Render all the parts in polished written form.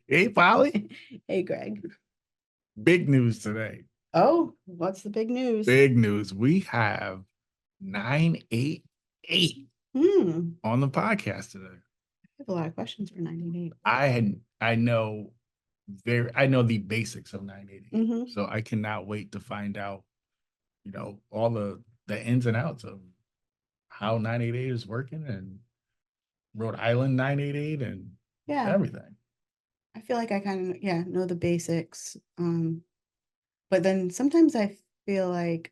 Hey, Polly. Hey, Greg. Big news today. Oh, what's the big news? Big news. We have 988 Hmm. on the podcast today. I have a lot of questions for 98. I know the basics of 988. Mm-hmm. So I cannot wait to find out, all the ins and outs of how 988 is working and Rhode Island 988 and Yeah, everything. I feel like I kind of, yeah, know the basics. But then sometimes I feel like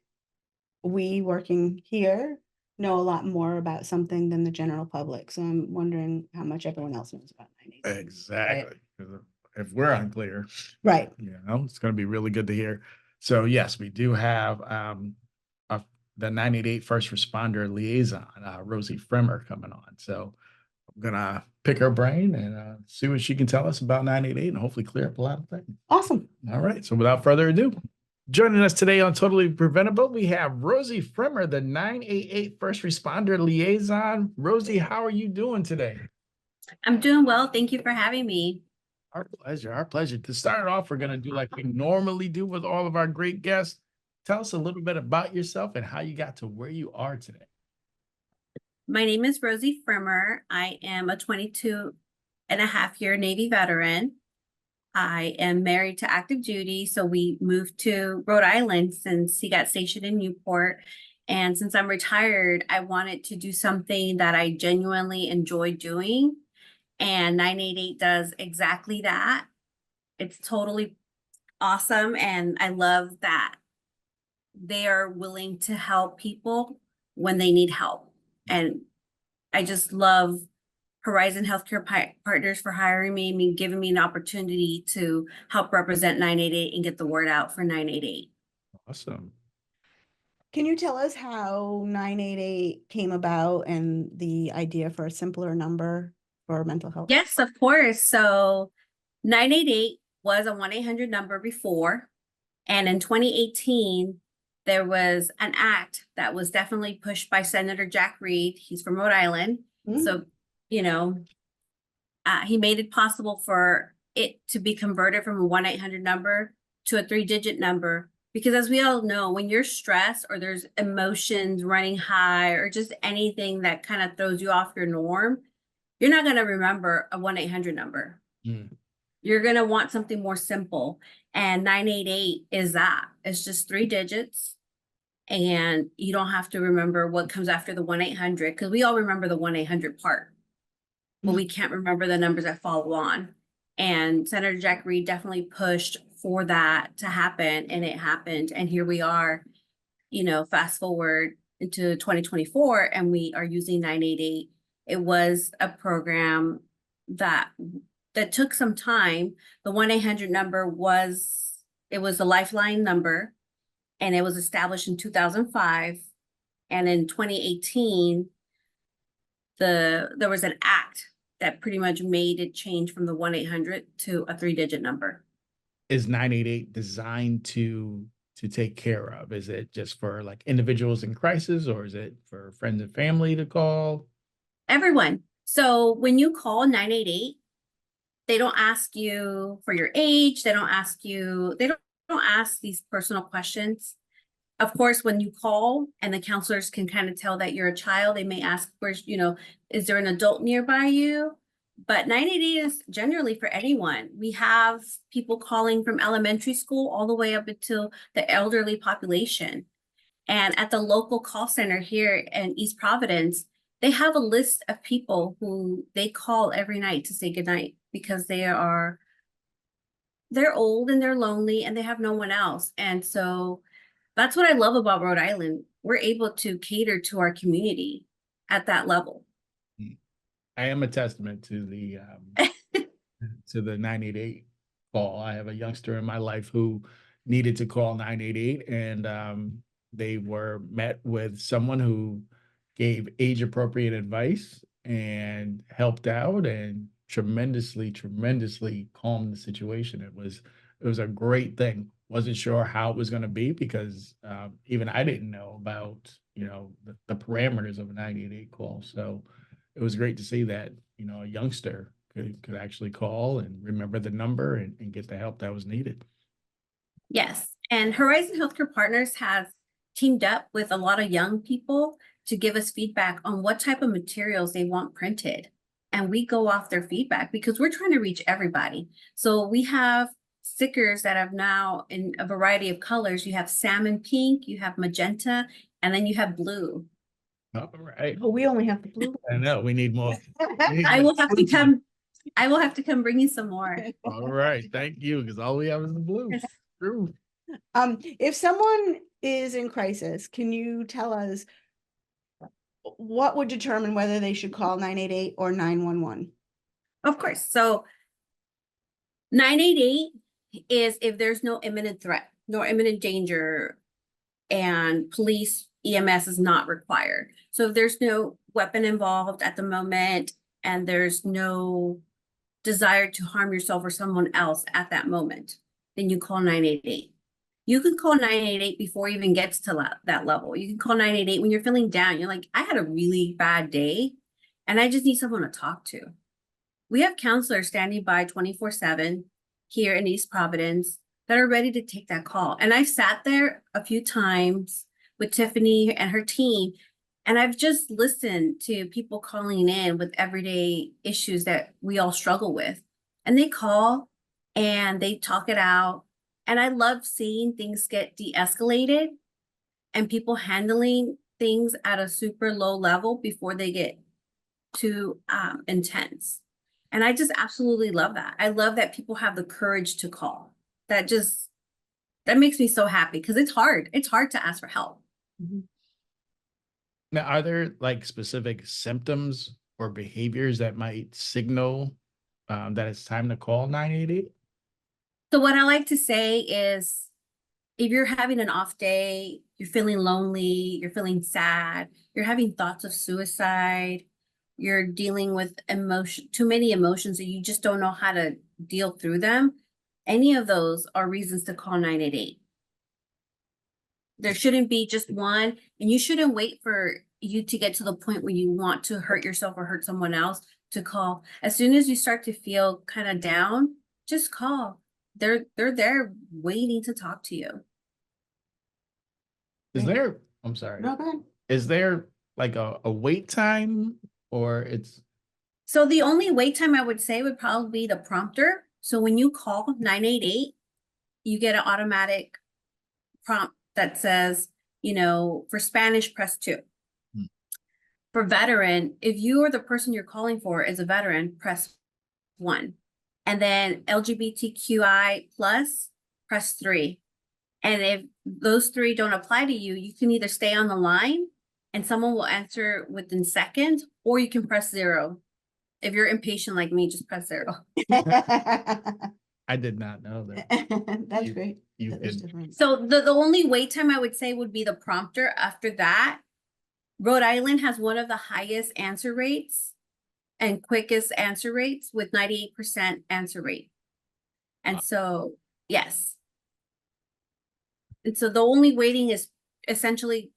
we working here know a lot more about something than the general public. So I'm wondering how much everyone else knows about 98. Right. Exactly. 'Cause if we're unclear, Right. it's going to be really good to hear. So yes, we do have a, the 988 first responder liaison, Rosie Pfrimmer, coming on. So I'm gonna pick her brain and see what she can tell us about 988 and hopefully clear up a lot of things. Awesome. All right. So without further ado, joining us today on Totally Preventable, we have Rosie Pfrimmer, the 988 first responder liaison. Rosie, how are you doing today? I'm doing well. Thank you for having me. Our pleasure. Our pleasure. To start off, we're going to do like we normally do with all of our great guests. Tell us a little bit about yourself and how you got to where you are today. My name is Rosie Pfrimmer. I am a 22-and-a-half-year Navy veteran. I am married to active duty, so we moved to Rhode Island since he got stationed in Newport. And since I'm retired, I wanted to do something that I genuinely enjoy doing. And 988 does exactly that. It's totally awesome. And I love that they are willing to help people when they need help. And I just love Horizon Healthcare Partners for hiring me, giving me an opportunity to help represent 988 and get the word out for 988. Awesome. Can you tell us how 988 came about and the idea for a simpler number for mental health? Yes, of course. So 988 was a 1-800 number before. And in 2018, there was an act that was definitely pushed by Senator Jack Reed. He's from Rhode Island. So, you know, he made it possible for it to be converted from a 1-800 number to a 3-digit number. Because as we all know, when you're stressed or there's emotions running high or just anything that kind of throws you off your norm, you're not going to remember a 1-800 number. Mm. You're going to want something more simple. And 988 is that. It's just 3 digits. And you don't have to remember what comes after the 1-800 because we all remember the 1-800 part, but we can't remember the numbers that follow on. And Senator Jack Reed definitely pushed for that to happen, and it happened. And here we are, fast forward into 2024, and we are using 988. It was a program that took some time. The 1-800 number was a lifeline number, and it was established in 2005. And in 2018, there was an act that pretty much made it change from the 1-800 to a 3-digit number. Is 988 designed to take care of? Is it just for like individuals in crisis, or is it for friends and family to call? Everyone. So when you call 988, they don't ask you for your age. They don't ask these personal questions. Of course, when you call and the counselors can kind of tell that you're a child, they may ask, is there an adult nearby you? But 988 is generally for anyone. We have people calling from elementary school all the way up until the elderly population. And at the local call center here in East Providence, they have a list of people who they call every night to say goodnight because they're old and they're lonely and they have no one else. And so that's what I love about Rhode Island. We're able to cater to our community at that level. I am a testament to the 988 call. I have a youngster in my life who needed to call 988, and they were met with someone who gave age appropriate advice and helped out and tremendously calmed the situation. It was a great thing. Wasn't sure how it was going to be because even I didn't know about the parameters of a 988 call. So it was great to see that a youngster could actually call and remember the number and get the help that was needed. Yes, and Horizon Healthcare Partners has teamed up with a lot of young people to give us feedback on what type of materials they want printed. And we go off their feedback because we're trying to reach everybody. So we have stickers that have now in a variety of colors. You have salmon pink, you have magenta, and then you have blue. All right. But we only have the blue. I know, we need more. we need I more will have to blue. come, I will have to come bring you some more. All right, thank you, because all we have is the blue. True. If someone is in crisis, can you tell us what would determine whether they should call 988 or 911? Of course. So 988 is if there's no imminent threat, no imminent danger, and police EMS is not required. So if there's no weapon involved at the moment and there's no desire to harm yourself or someone else at that moment, then you call 988. You can call 988 before it even gets to that level. You can call 988 when you're feeling down. You're like, I had a really bad day and I just need someone to talk to. We have counselors standing by 24/7 here in East Providence that are ready to take that call. And I've sat there a few times with Tiffany and her team, and I've just listened to people calling in with everyday issues that we all struggle with. And they call and they talk it out. And I love seeing things get de-escalated and people handling things at a super low level before they get too intense. And I just absolutely love that. I love that people have the courage to call. That makes me so happy because it's hard. It's hard to ask for help. Now, are there like specific symptoms or behaviors that might signal that it's time to call 988? So what I like to say is if you're having an off day, you're feeling lonely, you're feeling sad, you're having thoughts of suicide, you're dealing with too many emotions that you just don't know how to deal through them, any of those are reasons to call 988. There shouldn't be just one, and you shouldn't wait for you to get to the point where you want to hurt yourself or hurt someone else to call. As soon as you start to feel kind of down, just call. They're there waiting to talk to you. Is there, I'm sorry, No, go ahead. is there like a wait time or it's, So the only wait time I would say would probably be the prompter. So when you call 988, you get an automatic prompt that says, for Spanish, press 2. For veteran, if you or the person you're calling for is a veteran, press 1. And then LGBTQI plus, press 3. And if those 3 don't apply to you, you can either stay on the line and someone will answer within seconds, or you can press 0. If you're impatient like me, just press 0. I did not know that. That's great. You That is could, different. So the only wait time I would say would be the prompter. After that, Rhode Island has one of the highest answer rates and quickest answer rates with 98% answer rate. And so, yes. And so the only waiting is essentially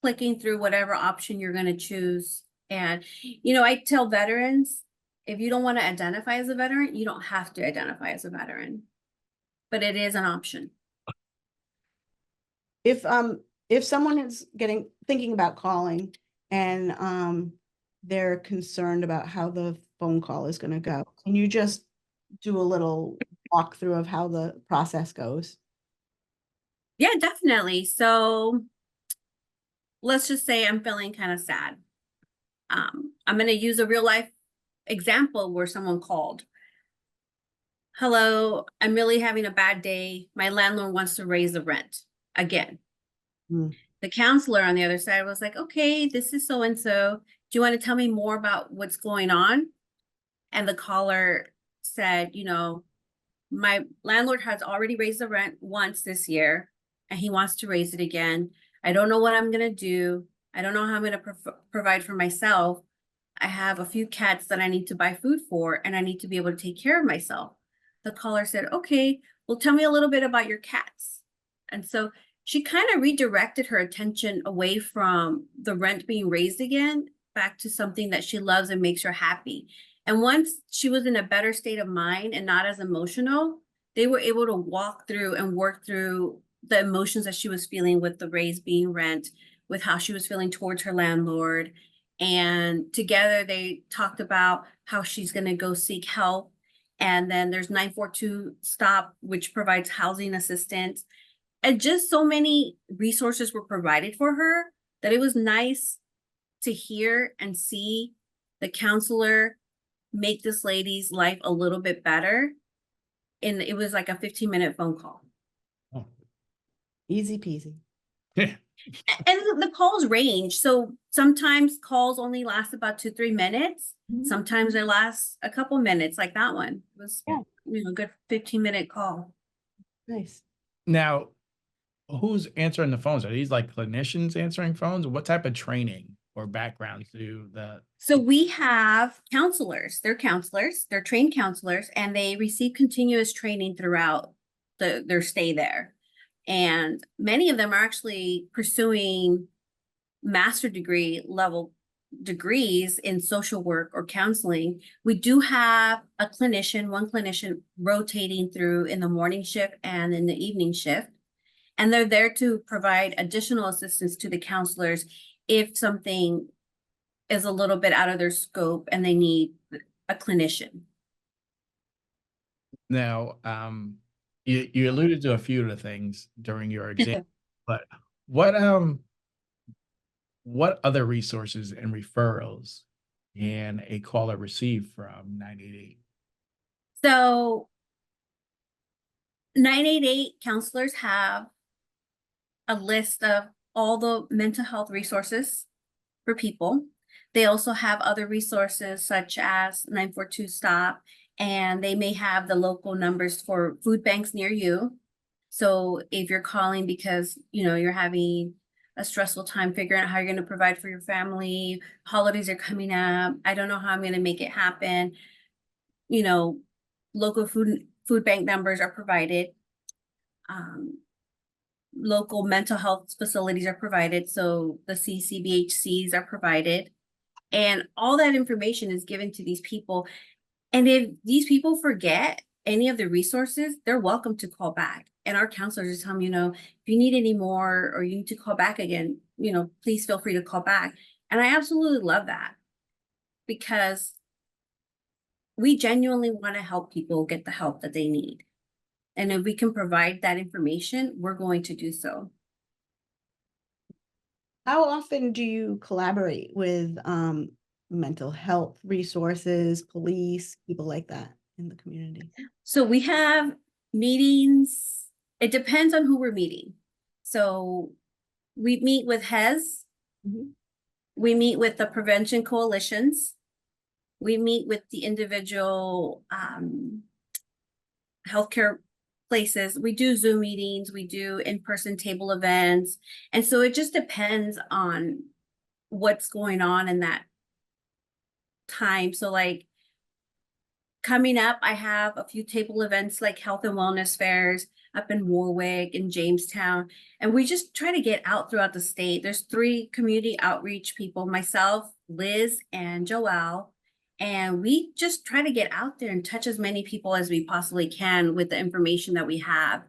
clicking through whatever option you're going to choose. And, I tell veterans, if you don't want to identify as a veteran, you don't have to identify as a veteran, but it is an option. If someone is thinking about calling and they're concerned about how the phone call is going to go, can you just do a little walkthrough of how the process goes? Yeah, definitely. So let's just say I'm feeling kind of sad. I'm going to use a real life example where someone called. Hello, I'm really having a bad day. My landlord wants to raise the rent again. The counselor on the other side was like, okay, this is so-and-so. Do you want to tell me more about what's going on? And the caller said, my landlord has already raised the rent once this year and he wants to raise it again. I don't know what I'm going to do. I don't know how I'm going to provide for myself. I have a few cats that I need to buy food for and I need to be able to take care of myself. The caller said, okay, well, tell me a little bit about your cats. And so she kind of redirected her attention away from the rent being raised again, back to something that she loves and makes her happy. And once she was in a better state of mind and not as emotional, they were able to walk through and work through the emotions that she was feeling with the raise being rent, with how she was feeling towards her landlord. And together they talked about how she's going to go seek help. And then there's 942 Stop, which provides housing assistance. And just so many resources were provided for her that it was nice to hear and see the counselor make this lady's life a little bit better. And it was like a 15-minute phone call. Oh. Easy peasy. Yeah. And the calls range. So sometimes calls only last about 2-3 minutes. Mhm. Sometimes they last a couple minutes, like that one. It was, Yeah. a good 15-minute call. Nice. Now, who's answering the phones? Are these like clinicians answering phones? What type of training or backgrounds do the? So we have counselors. They're counselors. They're trained counselors, and they receive continuous training throughout their stay there. And many of them are actually pursuing master degree level degrees in social work or counseling. We do have one clinician rotating through in the morning shift and in the evening shift. And they're there to provide additional assistance to the counselors if something is a little bit out of their scope and they need a clinician. Now, you alluded to a few of the things during your exam, but what other resources and referrals can a caller receive from 988? So 988 counselors have a list of all the mental health resources for people. They also have other resources such as 942 Stop, and they may have the local numbers for food banks near you. So if you're calling because, you're having a stressful time figuring out how you're going to provide for your family, holidays are coming up, I don't know how I'm going to make it happen, local food bank numbers are provided. Local mental health facilities are provided. So the CCBHCs are provided. And all that information is given to these people. And if these people forget any of the resources, they're welcome to call back. And our counselors just tell them, if you need any more or you need to call back again, please feel free to call back. And I absolutely love that because we genuinely want to help people get the help that they need. And if we can provide that information, we're going to do so. How often do you collaborate with mental health resources, police, people like that in the community? So we have meetings. It depends on who we're meeting. So we meet with HES. Mhm. We meet with the prevention coalitions. We meet with the individual healthcare places. We do Zoom meetings. We do in-person table events. And so it just depends on what's going on in that time. So like coming up, I have a few table events like health and wellness fairs up in Warwick and Jamestown. And we just try to get out throughout the state. There's 3 community outreach people, myself, Liz, and Joelle. And we just try to get out there and touch as many people as we possibly can with the information that we have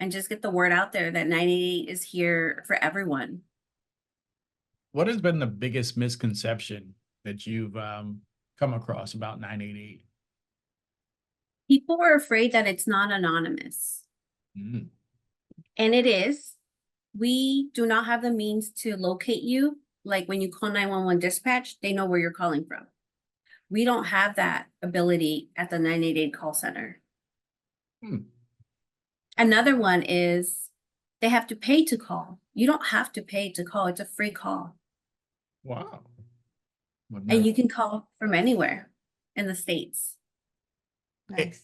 and just get the word out there that 988 is here for everyone. What has been the biggest misconception that you've come across about 988? People are afraid that it's not anonymous. Mm. And it is. We do not have the means to locate you. Like when you call 911 dispatch, they know where you're calling from. We don't have that ability at the 988 call center. Hmm. Another one is they have to pay to call. You don't have to pay to call. It's a free call. Wow. And you can call from anywhere in the States. Nice.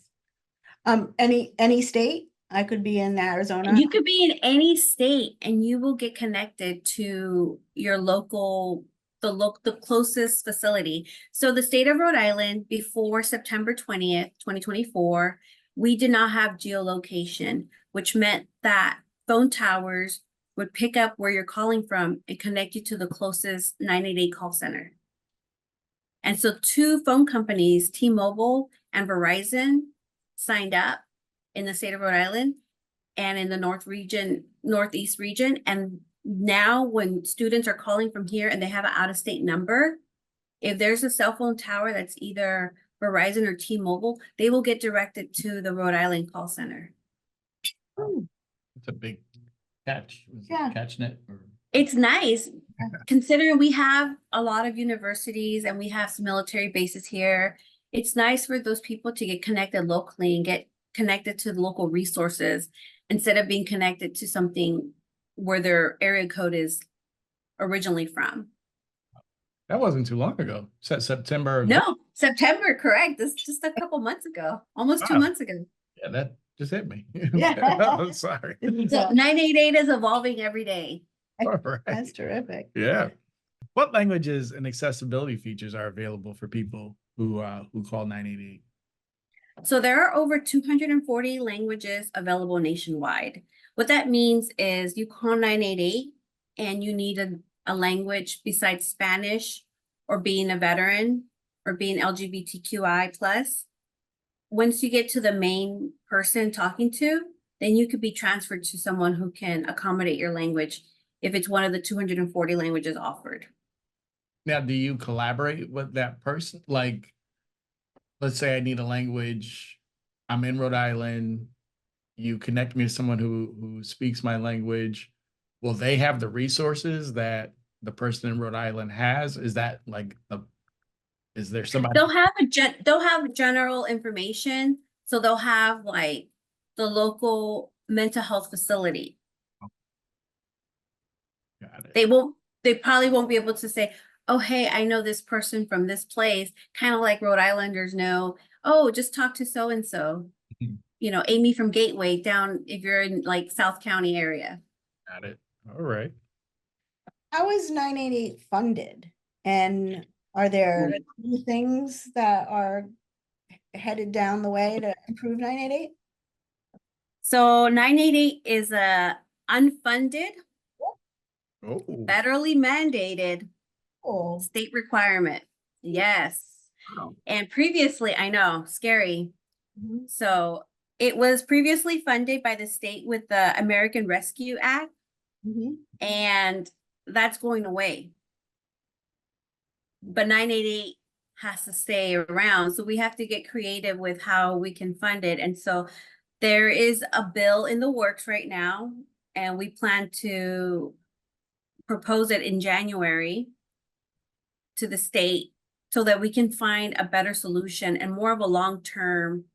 Any state? I could be in Arizona. You could be in any state and you will get connected to your local, the closest facility. So the state of Rhode Island, before September 20th, 2024, we did not have geolocation, which meant that phone towers would pick up where you're calling from and connect you to the closest 988 call center. And so 2 phone companies, T-Mobile and Verizon, signed up in the state of Rhode Island and in the Northeast region. And now when students are calling from here and they have an out-of-state number, if there's a cell phone tower that's either Verizon or T-Mobile, they will get directed to the Rhode Island call center. It's a big catch. Was it Yeah. CatchNet or? It's nice, considering we have a lot of universities and we have some military bases here. It's nice for those people to get connected locally and get connected to the local resources instead of being connected to something where their area code is originally from. That wasn't too long ago. Said September. of No, September, correct. This is just a couple months ago, almost 2 Wow. months ago. Yeah, that just hit me. Yeah. I'm sorry. So 988 is evolving every day. All right. That's terrific. Yeah. What languages and accessibility features are available for people who call 988? So there are over 240 languages available nationwide. What that means is you call 988 and you need a language besides Spanish or being a veteran or being LGBTQI plus. Once you get to the main person talking to, then you could be transferred to someone who can accommodate your language if it's one of the 240 languages offered. Now, do you collaborate with that person? Like, let's say I need a language. I'm in Rhode Island. You connect me to someone who speaks my language. Will they have the resources that the person in Rhode Island has? Is that like is there somebody? They'll have general information. So they'll have like the local mental health facility. Got it. They probably won't be able to say, oh, hey, I know this person from this place, kind of like Rhode Islanders know, oh, just talk to so-and-so. Mhm. You know, Amy from Gateway down if you're in like South County area. Got it. All right. How is 988 funded? And are there new things that are headed down the way to improve 988? So 988 is a unfunded, Oh, federally mandated Oh, state requirement. Yes. wow. And previously, I know, scary. mhm, So it was previously funded by the state with the American Rescue Act, mhm. and that's going away. But 988 has to stay around. So we have to get creative with how we can fund it. And so there is a bill in the works right now, and we plan to propose it in January to the state so that we can find a better solution and more of a long-term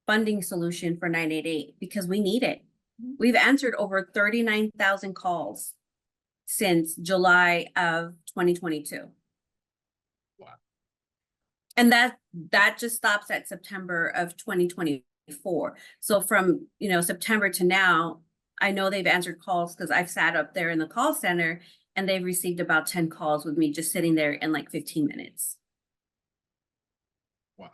funding solution for 988 because we need it. Mhm. We've answered over 39,000 calls since July of 2022. Wow. And that just stops at September of 2024. So from, September to now, I know they've answered calls because I've sat up there in the call center and they've received about 10 calls with me just sitting there in like 15 minutes. Wow.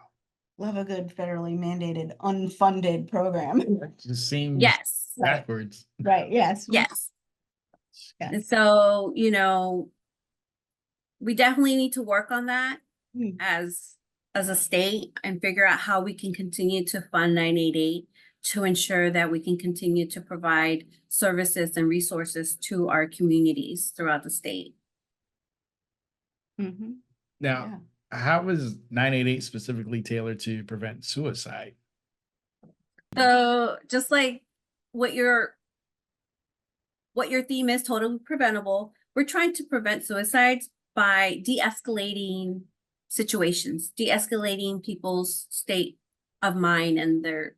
Love a good federally mandated unfunded program. That just seems Yes. backwards. Right, yes. Yes. Yes. And so, we definitely need to work on that Mm. as a state and figure out how we can continue to fund 988 to ensure that we can continue to provide services and resources to our communities throughout the state. Mhm. Now, how is 988 specifically tailored to prevent suicide? So just like what your theme is, totally preventable, we're trying to prevent suicides by de-escalating situations, de-escalating people's state of mind and their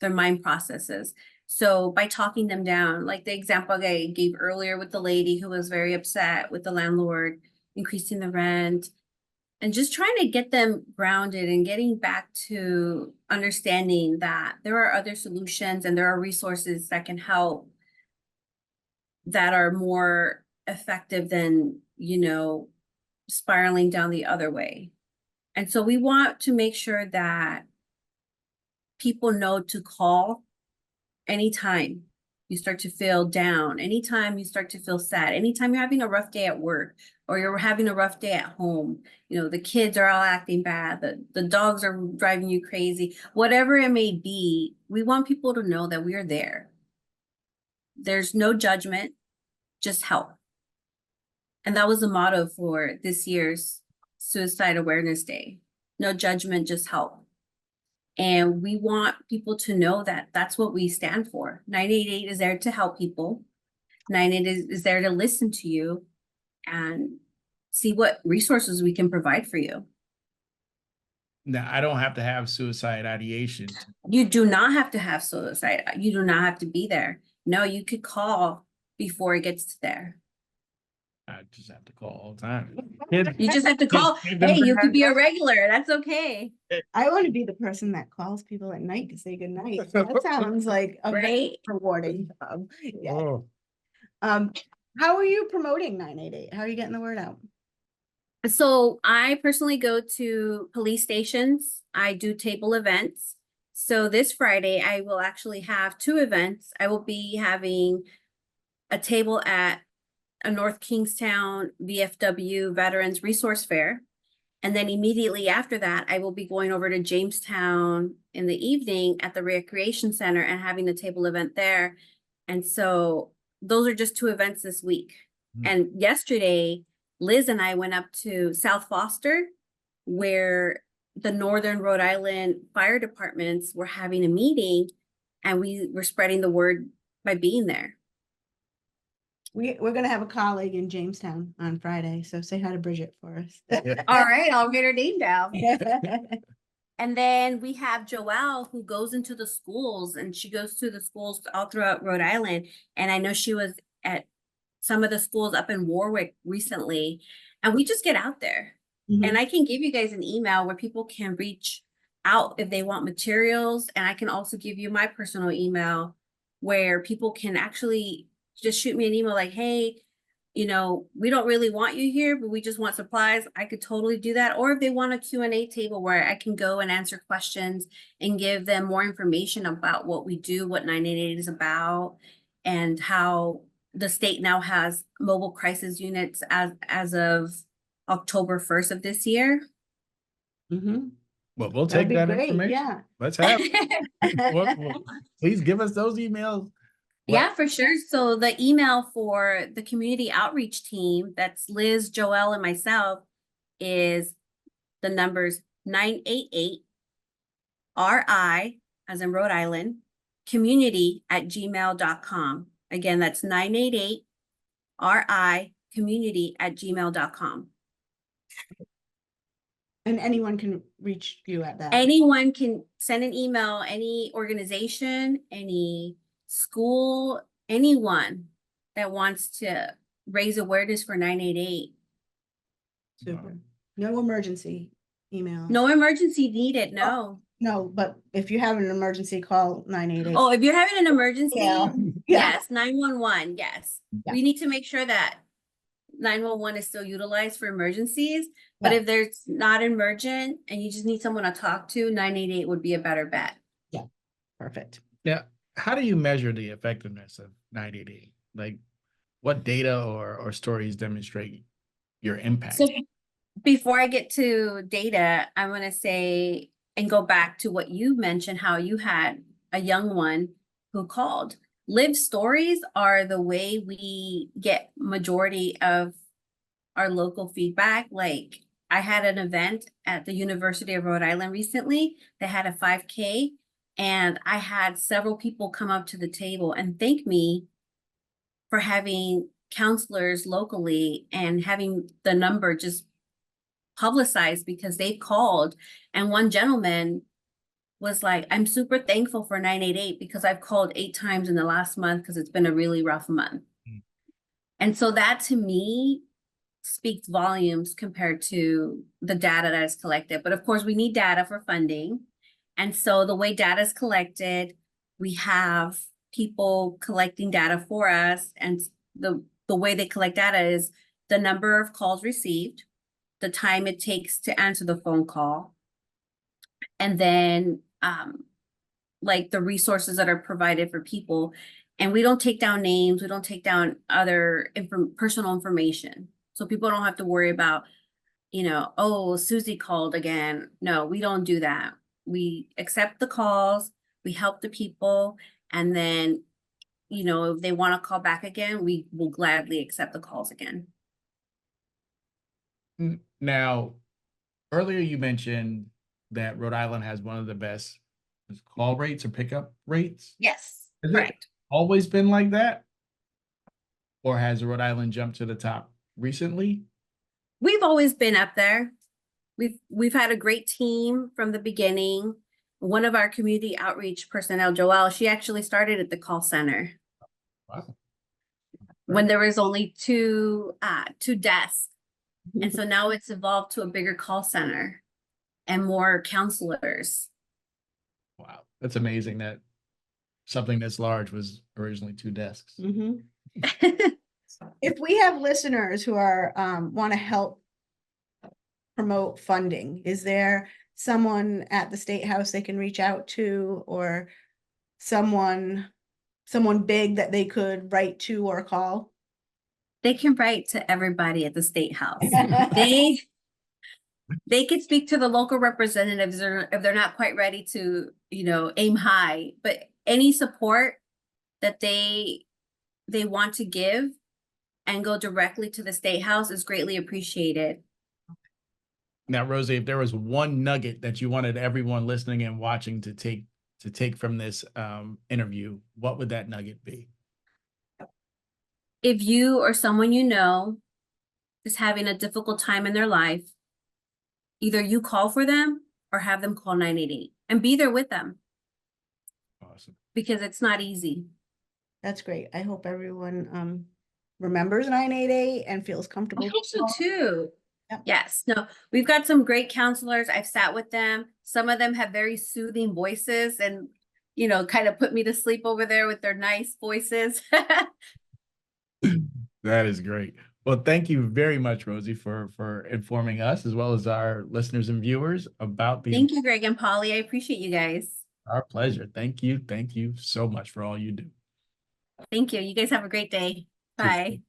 mind processes. So by talking them down, like the example I gave earlier with the lady who was very upset with the landlord increasing the rent, and just trying to get them grounded and getting back to understanding that there are other solutions and there are resources that can help that are more effective than, spiraling down the other way. And so we want to make sure that people know to call anytime you start to feel down, anytime you start to feel sad, anytime you're having a rough day at work, or you're having a rough day at home, you know, the kids are all acting bad, the dogs are driving you crazy, whatever it may be, we want people to know that we are there. There's no judgment, just help. And that was the motto for this year's Suicide Awareness Day. No judgment, just help. And we want people to know that that's what we stand for. 988 is there to help people. 988 is there to listen to you and see what resources we can provide for you. Now, I don't have to have suicide ideation. You do not have to have suicide. You do not have to be there. No, you could call before it gets to there. I just have to call all the time. You just have to call. Hey, you could be a regular. That's okay. I want to be the person that calls people at night to say goodnight. That sounds like a very Right? rewarding job. Yeah. Oh, How are you promoting 988? How are you getting the word out? So I personally go to police stations. I do table events. So this Friday, I will actually have 2 events. I will be having a table at a North Kingstown VFW Veterans Resource Fair. And then immediately after that, I will be going over to Jamestown in the evening at the Recreation Center and having the table event there. And so those are just 2 events this week. And yesterday, Liz and I went up to South Foster, where the Northern Rhode Island fire departments were having a meeting, and we were spreading the word by being there. We're going to have a colleague in Jamestown on Friday, so say hi to Bridget for us. All right, I'll get her name down. And then we have Joelle, who goes into the schools, and she goes to the schools all throughout Rhode Island. And I know she was at some of the schools up in Warwick recently, and we just get out there. Mhm. And I can give you guys an email where people can reach out if they want materials. And I can also give you my personal email where people can actually just shoot me an email like, hey, you know, we don't really want you here, but we just want supplies. I could totally do that. Or if they want a Q&A table where I can go and answer questions and give them more information about what we do, what 988 is about, and how the state now has mobile crisis units as of October 1st of this year. Mhm. well, we'll That'd take be that great, information. yeah. Let's have it. Please give us those emails. Yeah, for sure. So the email for the community outreach team, that's Liz, Joelle, and myself, is the numbers 988 RI, as in Rhode Island, community@gmail.com. Again, that's 988 RI community@gmail.com. And anyone can reach you at that. Anyone can send an email, any organization, any school, anyone that wants to raise awareness for 988. Super. No emergency email. No emergency needed, no. No, but if you have an emergency, call 988. Oh, if you're having an emergency, Yeah. yes, 911, yes. Yeah. We need to make sure that 911 is still utilized for emergencies. But Yeah. if there's not emergent and you just need someone to talk to, 988 would be a better bet. Perfect. Yeah. How do you measure the effectiveness of 988? Like, what data or stories demonstrate your impact? So before I get to data, I want to say and go back to what you mentioned, how you had a young one who called. Live stories are the way we get majority of our local feedback. Like, I had an event at the University of Rhode Island recently. They had a 5K, and I had several people come up to the table and thank me for having counselors locally and having the number just publicized because they called. And one gentleman was like, I'm super thankful for 988 because I've called 8 times in the last month because it's been a really rough month. And so that to me speaks volumes compared to the data that is collected. But of course, we need data for funding. And so the way data is collected, we have people collecting data for us. And the way they collect data is the number of calls received, the time it takes to answer the phone call, and then like the resources that are provided for people. And we don't take down names, we don't take down other personal information. So people don't have to worry about, oh, Susie called again. No, we don't do that. We accept the calls, we help the people, and then, if they want to call back again, we will gladly accept the calls again. Now, earlier you mentioned that Rhode Island has one of the best call rates or pickup rates. Yes, Has it correct. always been like that? Or has Rhode Island jumped to the top recently? We've always been up there. We've had a great team from the beginning. One of our community outreach personnel, Joelle, she actually started at the call center Wow. when there was only two desks. And so now it's evolved to a bigger call center and more counselors. Wow. That's amazing that something this large was originally 2 desks. Mhm. If we have listeners who are want to help promote funding, is there someone at the State House they can reach out to, or someone big that they could write to or call? They can write to everybody at the State House. They could speak to the local representatives if they're not quite ready to, aim high, but any support that they want to give and go directly to the State House is greatly appreciated. Now, Rosie, if there was one nugget that you wanted everyone listening and watching to take from this interview, what would that nugget be? If you or someone you know is having a difficult time in their life, either you call for them or have them call 988 and be there with them. Awesome. Because it's not easy. That's great. I hope everyone remembers 988 and feels comfortable. I hope so too. Yep. Yes. No, we've got some great counselors. I've sat with them. Some of them have very soothing voices and, kind of put me to sleep over there with their nice voices. That is great. Well, thank you very much, Rosie, for informing us as well as our listeners and viewers about the. Thank you, Greg and Polly. I appreciate you guys. Our pleasure. Thank you. Thank you so much for all you do. Thank you. You guys have a great day. Bye.